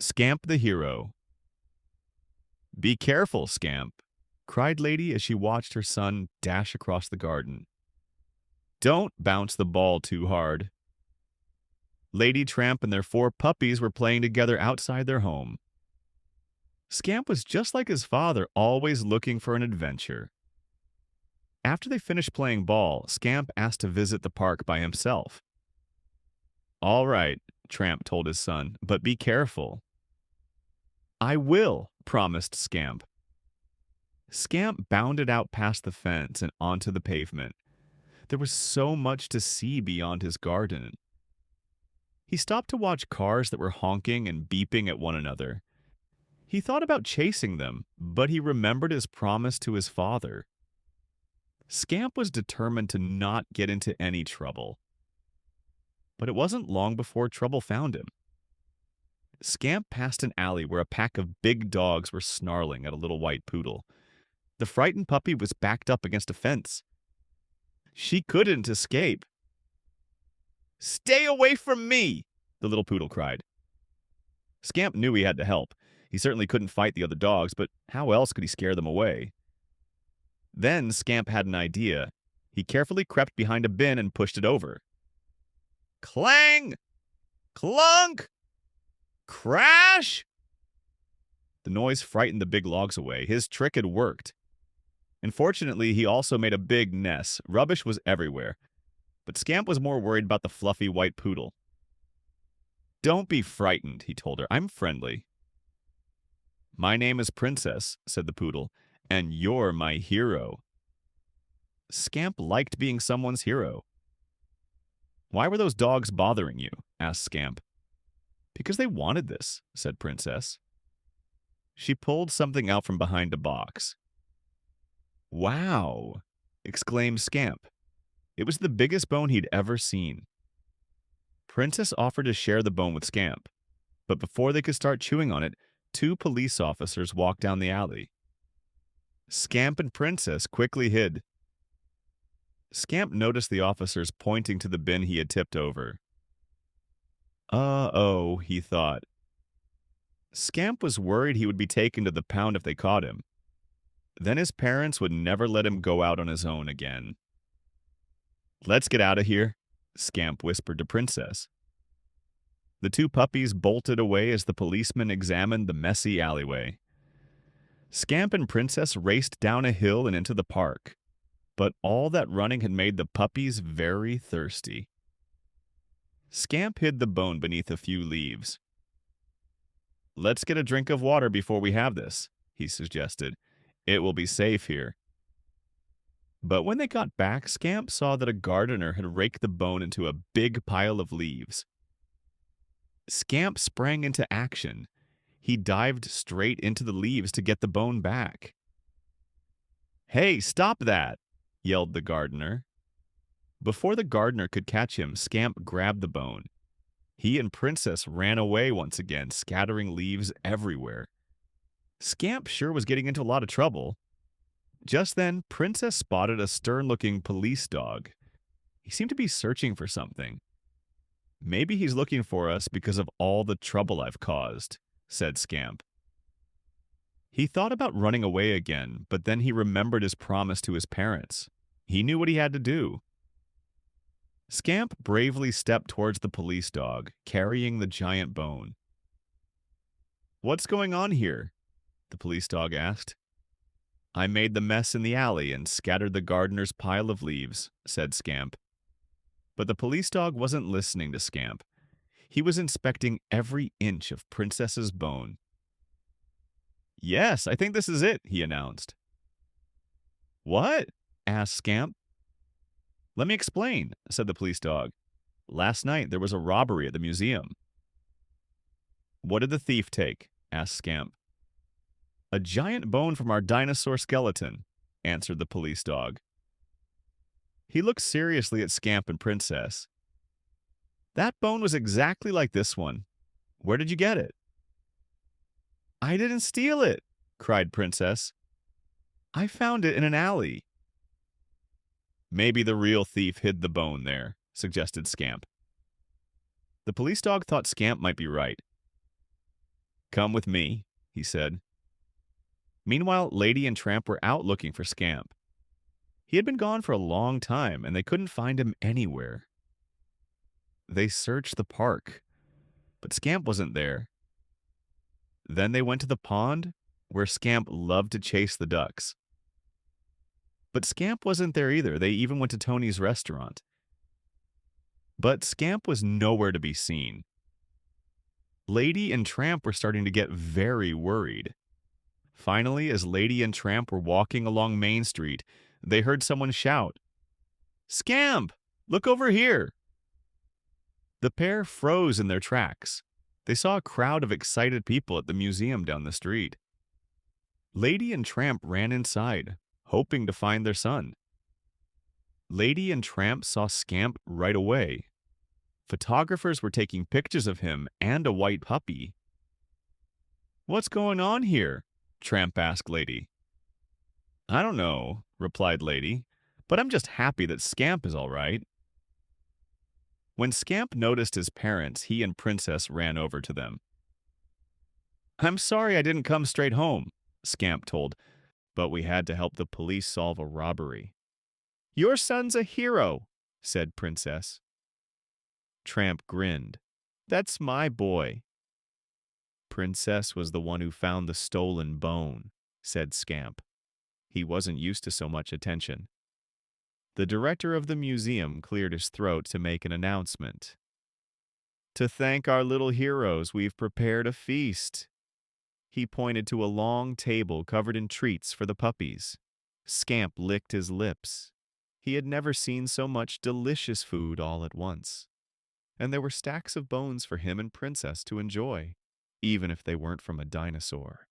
Scamp the hero. "Be careful, Scamp," cried Lady as she watched her son dash across the garden. "Don't bounce the ball too hard." Lady Tramp and their 4 puppies were playing together outside their home. Scamp was just like his father, always looking for an adventure. After they finished playing ball, Scamp asked to visit the park by himself. "All right," Tramp told his son, "but be careful." "I will," promised Scamp. Scamp bounded out past the fence and onto the pavement. There was so much to see beyond his garden. He stopped to watch cars that were honking and beeping at one another. He thought about chasing them, but he remembered his promise to his father. Scamp was determined to not get into any trouble. But it wasn't long before trouble found him. Scamp passed an alley where a pack of big dogs were snarling at a little white poodle. The frightened puppy was backed up against a fence. She couldn't escape. "Stay away from me!" the little poodle cried. Scamp knew he had to help. He certainly couldn't fight the other dogs, but how else could he scare them away? Then Scamp had an idea. He carefully crept behind a bin and pushed it over. Clang! Clunk! Crash! The noise frightened the big logs away. His trick had worked. Unfortunately, he also made a big mess. Rubbish was everywhere. But Scamp was more worried about the fluffy white poodle. "Don't be frightened," he told her. "I'm friendly." "My name is Princess," said the poodle, "and you're my hero." Scamp liked being someone's hero. "Why were those dogs bothering you?" asked Scamp. "Because they wanted this," said Princess. She pulled something out from behind a box. "Wow!" exclaimed Scamp. It was the biggest bone he'd ever seen. Princess offered to share the bone with Scamp, but before they could start chewing on it, 2 police officers walked down the alley. Scamp and Princess quickly hid. Scamp noticed the officers pointing to the bin he had tipped over. "Uh-oh," he thought. Scamp was worried he would be taken to the pound if they caught him. Then his parents would never let him go out on his own again. "Let's get out of here," Scamp whispered to Princess. The 2 puppies bolted away as the policeman examined the messy alleyway. Scamp and Princess raced down a hill and into the park, but all that running had made the puppies very thirsty. Scamp hid the bone beneath a few leaves. "Let's get a drink of water before we have this," he suggested. "It will be safe here." But when they got back, Scamp saw that a gardener had raked the bone into a big pile of leaves. Scamp sprang into action. He dived straight into the leaves to get the bone back. "Hey, stop that!" yelled the gardener. Before the gardener could catch him, Scamp grabbed the bone. He and Princess ran away once again, scattering leaves everywhere. Scamp sure was getting into a lot of trouble. Just then, Princess spotted a stern-looking police dog. He seemed to be searching for something. "Maybe he's looking for us because of all the trouble I've caused," said Scamp. He thought about running away again, but then he remembered his promise to his parents. He knew what he had to do. Scamp bravely stepped towards the police dog, carrying the giant bone. "What's going on here?" the police dog asked. "I made the mess in the alley and scattered the gardener's pile of leaves," said Scamp. But the police dog wasn't listening to Scamp. He was inspecting every inch of Princess's bone. "Yes, I think this is it," he announced. "What?" asked Scamp. "Let me explain," said the police dog. "Last night there was a robbery at the museum." "What did the thief take?" asked Scamp. "A giant bone from our dinosaur skeleton," answered the police dog. He looked seriously at Scamp and Princess. "That bone was exactly like this one. Where did you get it?" "I didn't steal it," cried Princess. "I found it in an alley." "Maybe the real thief hid the bone there," suggested Scamp. The police dog thought Scamp might be right. Come with me, he said. Meanwhile, Lady and Tramp were out looking for Scamp. He had been gone for a long time, and they couldn't find him anywhere. They searched the park, but Scamp wasn't there. Then they went to the pond, where Scamp loved to chase the ducks. But Scamp wasn't there either. They even went to Tony's restaurant. But Scamp was nowhere to be seen. Lady and Tramp were starting to get very worried. Finally, as Lady and Tramp were walking along Main Street, they heard someone shout, "Scamp! Look over here!" The pair froze in their tracks. They saw a crowd of excited people at the museum down the street. Lady and Tramp ran inside, hoping to find their son. Lady and Tramp saw Scamp right away. Photographers were taking pictures of him and a white puppy. "What's going on here?" Tramp asked Lady. "I don't know," replied Lady, "but I'm just happy that Scamp is all right." When Scamp noticed his parents, he and Princess ran over to them. "I'm sorry I didn't come straight home," Scamp told, "but we had to help the police solve a robbery." "Your son's a hero," said Princess. Tramp grinned. "That's my boy." "Princess was the one who found the stolen bone," said Scamp. He wasn't used to so much attention. The director of the museum cleared his throat to make an announcement. "To thank our little heroes, we've prepared a feast." He pointed to a long table covered in treats for the puppies. Scamp licked his lips. He had never seen so much delicious food all at once. And there were stacks of bones for him and Princess to enjoy, even if they weren't from a dinosaur.